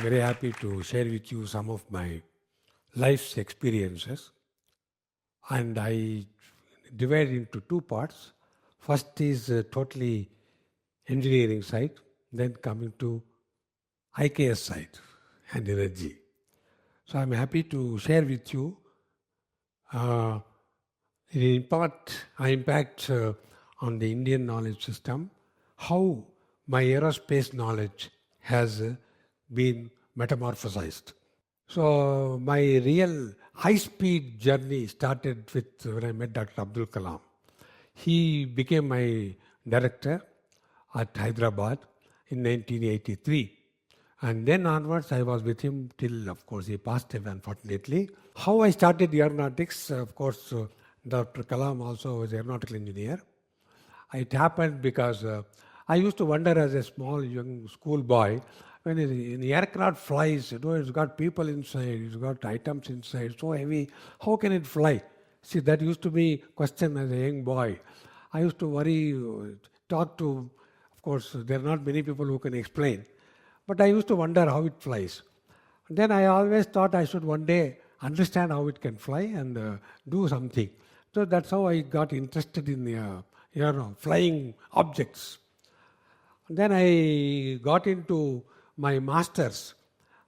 very happy to share with you some of my life's experiences. And I divide into two parts. First is totally engineering side, then coming to IKS side and energy. So I'm happy to share with you impact on the Indian knowledge system, how my aerospace knowledge has been metamorphosized. So my real high-speed journey started with when I met Dr. Abdul Kalam. He became my director at Hyderabad in 1983. And then onwards, I was with him till, of course, he passed away, unfortunately. How I started aeronautics, of course, Dr. Kalam also was an aeronautical engineer. It happened because I used to wonder as a small young schoolboy, when an aircraft flies, it's got people inside, it's got items inside, so heavy, how can it fly? See, that used to be a question as a young boy. I used to worry, talk to, of course, there are not many people who can explain, but I used to wonder how it flies. Then I always thought I should one day understand how it can fly and do something. So that's how I got interested in flying objects. Then I got into my master's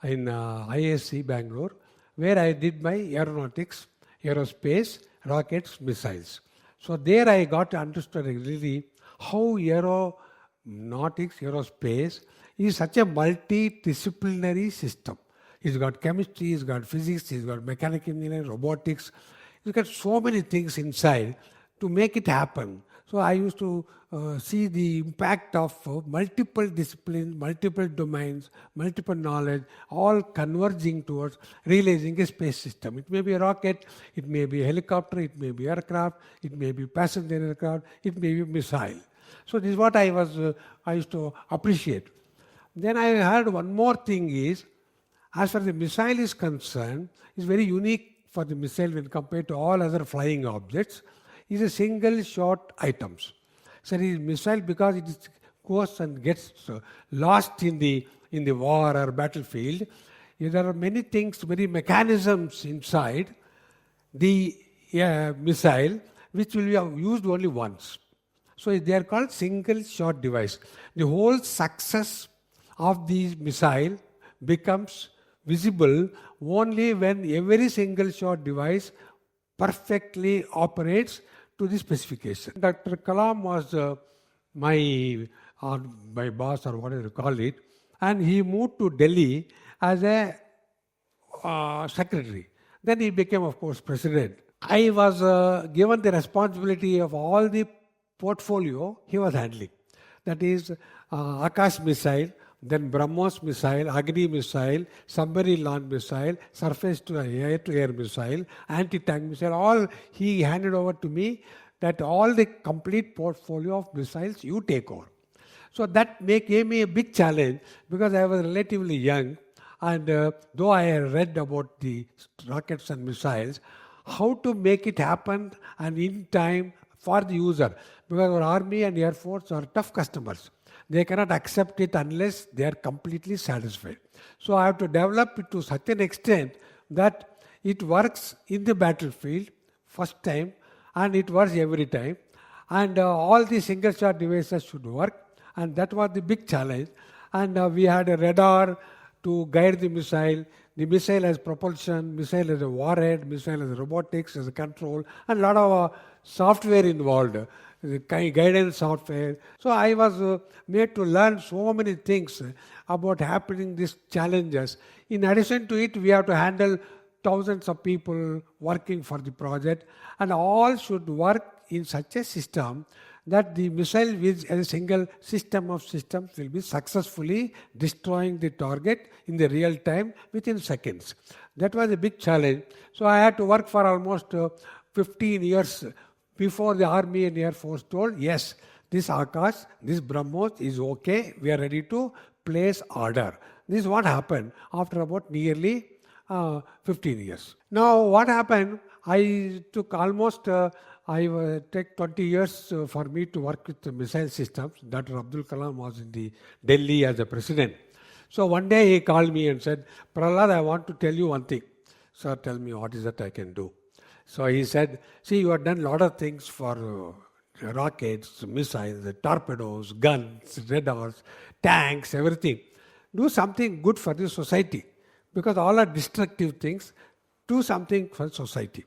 in ISC Bangalore, where I did my aeronautics, aerospace, rockets, missiles. So there I got to understand really how aeronautics, aerospace is such a multidisciplinary system. It's got chemistry, it's got physics, it's got mechanical engineering, robotics. It's got so many things inside to make it happen. So I used to see the impact of multiple disciplines, multiple domains, multiple knowledge, all converging towards realizing a space system. It may be a rocket, it may be a helicopter, it may be aircraft, it may be passenger aircraft, it may be a missile. So this is what I used to appreciate. Then I heard one more thing is, as far as the missile is concerned, it's very unique for the missile when compared to all other flying objects, is a single shot items. So it is missile because it goes and gets lost in the war or battlefield. There are many things, many mechanisms inside the missile which will be used only once. So they are called single shot device. The whole success of the missile becomes visible only when every single shot device perfectly operates to the specification. Dr. Kalam was my boss or whatever you call it, and he moved to Delhi as a secretary. Then he became, of course, president. I was given the responsibility of all the portfolio he was handling. That is Akash missile, then BrahMos missile, Agni missile, submarine launch missile, surface to air missile, anti-tank missile, all he handed over to me, that all the complete portfolio of missiles you take over. So that gave me a big challenge because I was relatively young, and though I had read about the rockets and missiles, how to make it happen and in time for the user, because our army and air force are tough customers. They cannot accept it unless they are completely satisfied. So I have to develop it to such an extent that it works in the battlefield first time and it works every time. And all the single shot devices should work. And that was the big challenge. And we had a radar to guide the missile. The missile has propulsion, missile has a warhead, missile has robotics, has a control, and a lot of software involved. Guidance software. So I was made to learn so many things about happening these challenges. In addition to it, we have to handle thousands of people working for the project, and all should work in such a system that the missile with a single system of systems will be successfully destroying the target in the real time within seconds. That was a big challenge. So I had to work for almost 15 years before the Army and Air Force told, yes, this Akash, this BrahMos is okay, we are ready to place order. This is what happened after about nearly 15 years. Now what happened, I took almost, take 20 years for me to work with the missile systems. Dr. Abdul Kalam was in the Delhi as a president. So one day he called me and said, Prahlada, I want to tell you one thing. Sir, tell me what is that I can do. So he said, see, you have done a lot of things for rockets, missiles, torpedoes, guns, radars, tanks, everything. Do something good for the society. Because all are destructive things. Do something for society.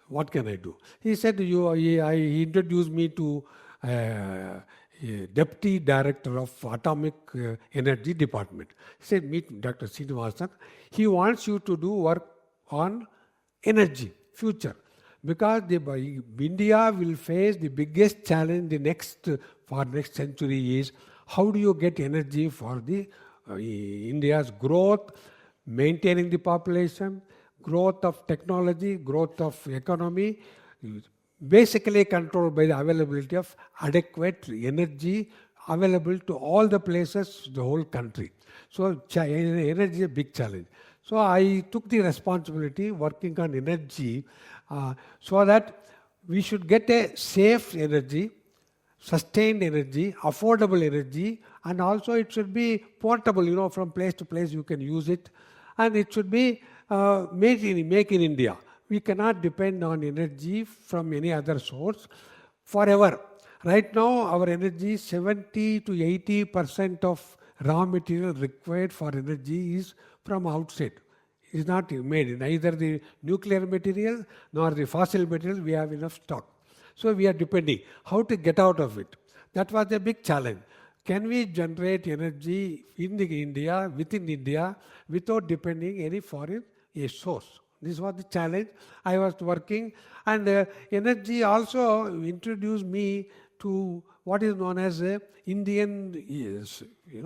What can I do? He said, he introduced me to Deputy Director of Atomic Energy Department. He said, meet Dr. Srinivasan. He wants you to do work on energy, future. Because India will face the biggest challenge for next century is how do you get energy for the India's growth, maintaining the population, growth of technology, growth of economy, basically controlled by the availability of adequate energy available to all the places, the whole country. So energy is a big challenge. So I took the responsibility working on energy so that we should get a safe energy, sustained energy, affordable energy, and also it should be portable, from place to place you can use it. And it should be made in India. We cannot depend on energy from any other source forever. Right now, our energy, 70 to 80% of raw material required for energy is from outside. It is not made. Neither the nuclear material nor the fossil material, we have enough stock. So we are depending. How to get out of it? That was a big challenge. Can we generate energy within India, without depending any foreign source? This was the challenge I was working. And energy also introduced me to what is known as Indian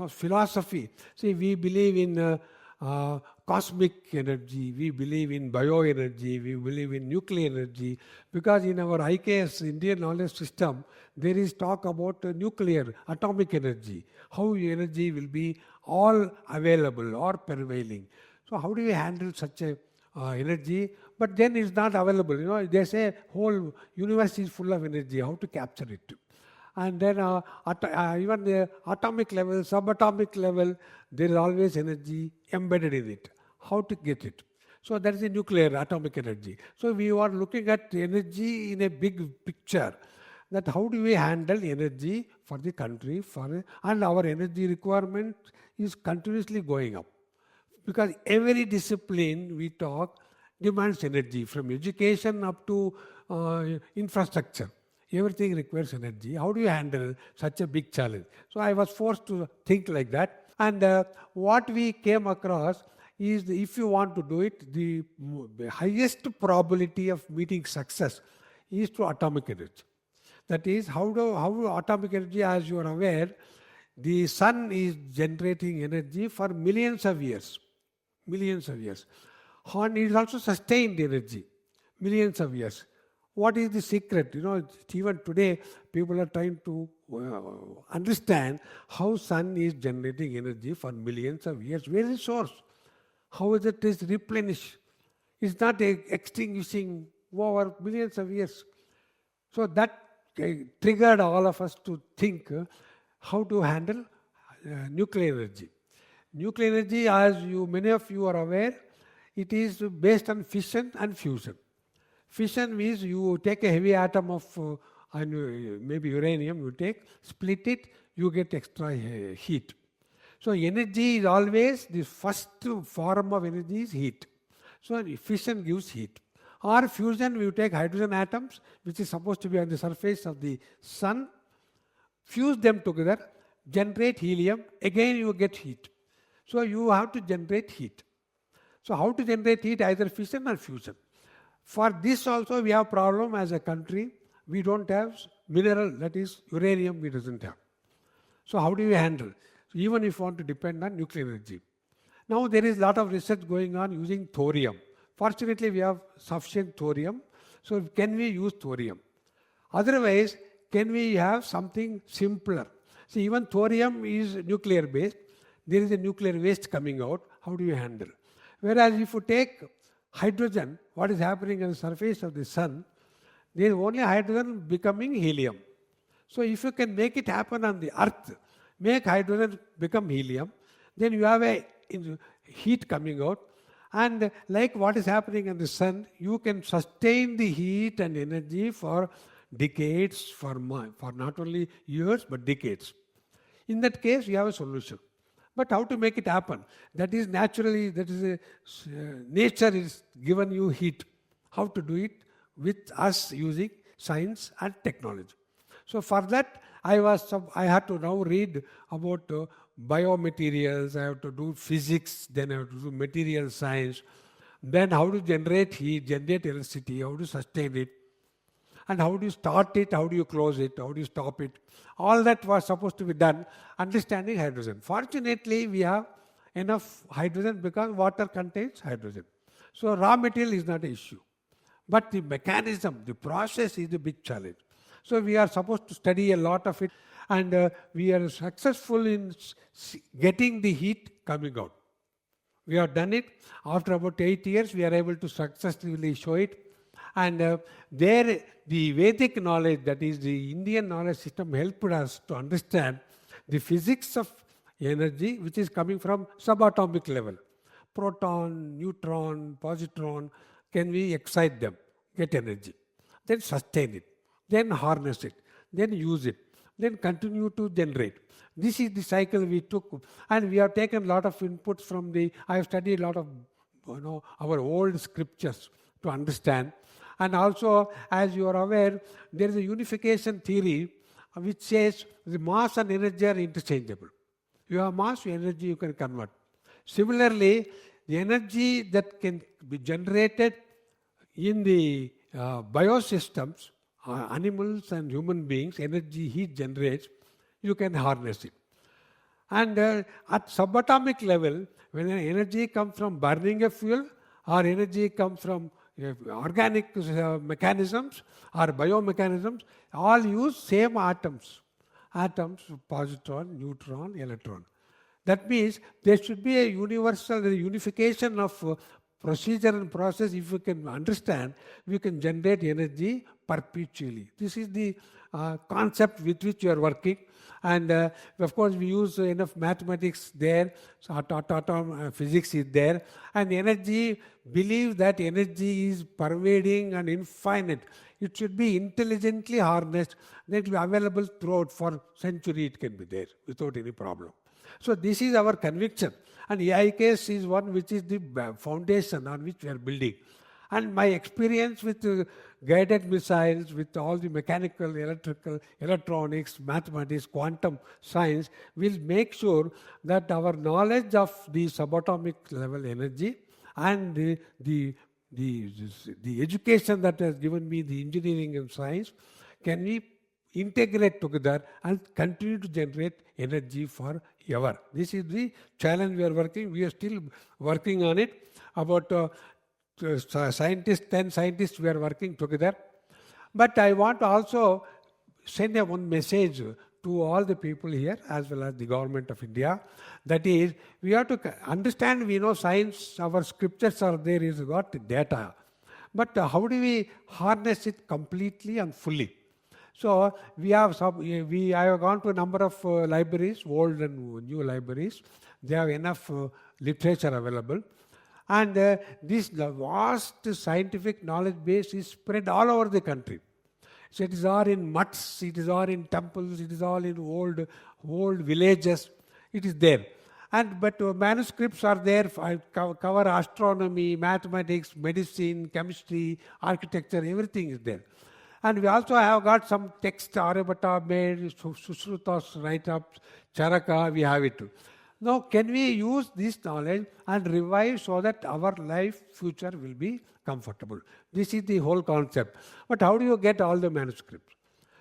philosophy. See, we believe in cosmic energy, we believe in bioenergy, we believe in nuclear energy, because in our IKS, Indian knowledge system, there is talk about nuclear, atomic energy, how energy will be all available or prevailing. So how do we handle such a energy? But then it's not available. They say whole universe is full of energy, how to capture it? And then even the atomic level, subatomic level, there is always energy embedded in it. How to get it? So that is the nuclear atomic energy. So we are looking at energy in a big picture. That how do we handle energy for the country, and our energy requirement is continuously going up. Because every discipline we talk demands energy, from education up to infrastructure. Everything requires energy. How do you handle such a big challenge? So I was forced to think like that. And what we came across is, if you want to do it, the highest probability of meeting success is through atomic energy. That is, how atomic energy, as you are aware, the sun is generating energy for millions of years. Millions of years. And it is also sustained energy. Millions of years. What is the secret? Even today, people are trying to understand how sun is generating energy for millions of years. Where is the source? How is it replenished? It's not extinguishing over millions of years. So that triggered all of us to think how to handle nuclear energy. Nuclear energy, as many of you are aware, it is based on fission and fusion. Fission means you take a heavy atom of maybe uranium, split it, you get extra heat. So energy is always, the first form of energy is heat. So fission gives heat. Or fusion, you take hydrogen atoms, which is supposed to be on the surface of the sun, fuse them together, generate helium, again you get heat. So you have to generate heat. So how to generate heat? Either fission or fusion. For this also we have problem as a country. We don't have mineral, that is uranium we doesn't have. So how do we handle? So even if you want to depend on nuclear energy. Now there is a lot of research going on using thorium. Fortunately we have sufficient thorium. So can we use thorium? Otherwise, can we have something simpler? See, even thorium is nuclear based. There is a nuclear waste coming out. How do you handle? Whereas if you take hydrogen, what is happening on the surface of the sun, there is only hydrogen becoming helium. So if you can make it happen on the earth, make hydrogen become helium, then you have a heat coming out, and like what is happening in the sun, you can sustain the heat and energy for decades, for not only years but decades. In that case, you have a solution. But how to make it happen? That is naturally, nature is given you heat. How to do it? With us using science and technology. So for that, I had to now read about biomaterials, I have to do physics, then I have to do material science, then how to generate heat, generate electricity, how to sustain it, and how do you start it, how do you close it, how do you stop it. All that was supposed to be done understanding hydrogen. Fortunately, we have enough hydrogen because water contains hydrogen. So raw material is not an issue. But the mechanism, the process is the big challenge. So we are supposed to study a lot of it, and we are successful in getting the heat coming out. We have done it. After about 8 years, we are able to successfully show it. And there, the Vedic knowledge, that is the Indian knowledge system, helped us to understand the physics of energy, which is coming from subatomic level. Proton, neutron, positron, can we excite them, get energy, then sustain it, then harness it, then use it, then continue to generate. This is the cycle we took, and we have taken a lot of inputs from I have studied a lot of our old scriptures to understand. And also, as you are aware, there is a unification theory which says the mass and energy are interchangeable. You have mass, your energy you can convert. Similarly, the energy that can be generated in the biosystems, animals and human beings, energy, heat generates, you can harness it. And at subatomic level, when energy comes from burning a fuel, or energy comes from organic mechanisms or biomechanisms, all use same atoms. Atoms, positron, neutron, electron. That means there should be a unification of procedure and process. If you can understand, we can generate energy perpetually. This is the concept with which you are working. And of course, we use enough mathematics there, so physics is there. And energy, believe that energy is pervading and infinite. It should be intelligently harnessed. Then it will be available throughout for century. It can be there without any problem. So this is our conviction. And AIKS is one which is the foundation on which we are building. And my experience with guided missiles, with all the mechanical, electrical, electronics, mathematics, quantum science, will make sure that our knowledge of the subatomic level energy and the education that has given me the engineering and science can be integrate together and continue to generate energy forever. This is the challenge we are working. We are still working on it. About 10 scientists, we are working together. But I want to also send one message to all the people here as well as the government of India. That is, we have to understand, we know science, our scriptures are there, is got data. But how do we harness it completely and fully? So I have gone to a number of libraries, old and new libraries. They have enough literature available. And this vast scientific knowledge base is spread all over the country. So it is all in mutts, it is all in temples, it is all in old villages. It is there. But manuscripts are there. I cover astronomy, mathematics, medicine, chemistry, architecture, everything is there. And we also have got some text, Aryabhata made, Sushrutas write-ups, Charaka, we have it too. Now, can we use this knowledge and revive so that our life, future will be comfortable? This is the whole concept. But how do you get all the manuscripts?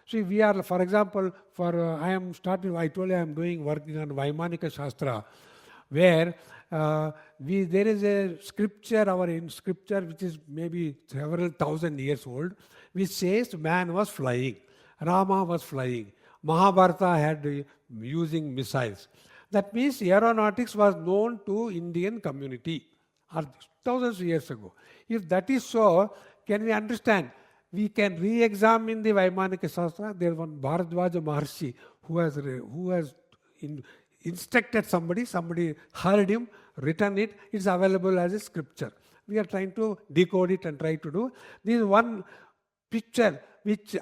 See, we are, for example, I told you I am working on Vaimanika Shastra, where there is a scripture, our scripture, which is maybe several thousand years old, which says man was flying, Rama was flying, Mahabharata had using missiles. That means aeronautics was known to Indian community thousands of years ago. If that is so, can we understand? We can re-examine the Vaimanika Shastra. There is one Bharadwaja Maharshi who has instructed somebody, somebody heard him, written it, it's available as a scripture. We are trying to decode it and try to do. This is one picture which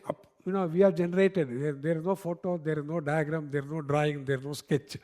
we have generated. There is no photo, there is no diagram, there is no drawing, there is no sketch.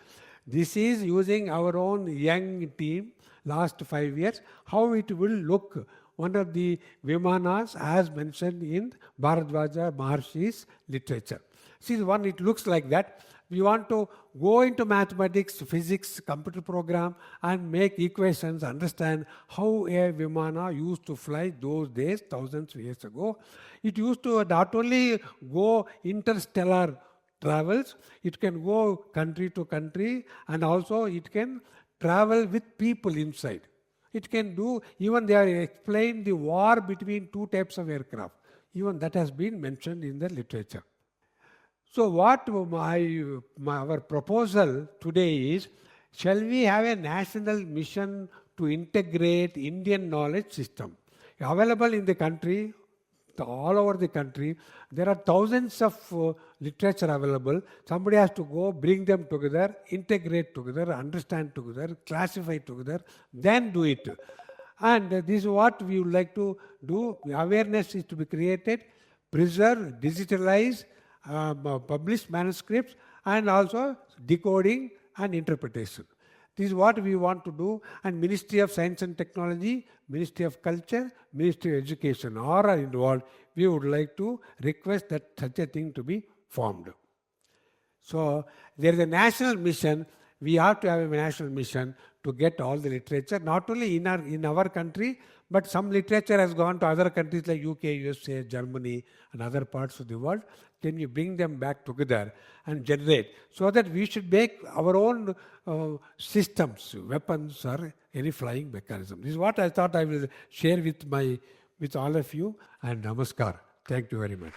This is using our own young team, last 5 years, how it will look. One of the Vimanas as mentioned in Bharadwaja Maharshi's literature. See, one, it looks like that. We want to go into mathematics, physics, computer program and make equations, understand how a Vimana used to fly those days, thousands of years ago. It used to not only go interstellar travels, it can go country to country, and also it can travel with people inside. It can do, even they are explained the war between two types of aircraft. Even that has been mentioned in the literature. So what our proposal today is, shall we have a national mission to integrate Indian knowledge system? Available in the country, all over the country, there are thousands of literature available. Somebody has to go, bring them together, integrate together, understand together, classify together, then do it. And this is what we would like to do. Awareness is to be created, preserve, digitalize, publish manuscripts, and also decoding and interpretation. This is what we want to do, and Ministry of Science and Technology, Ministry of Culture, Ministry of Education all are involved. We would like to request that such a thing to be formed. So there is a national mission. We have to have a national mission to get all the literature, not only in our country, but some literature has gone to other countries like UK, USA, Germany, and other parts of the world. Can we bring them back together and generate, so that we should make our own systems, weapons, or any flying mechanism. This is what I thought I will share with all of you. And namaskar. Thank you very much.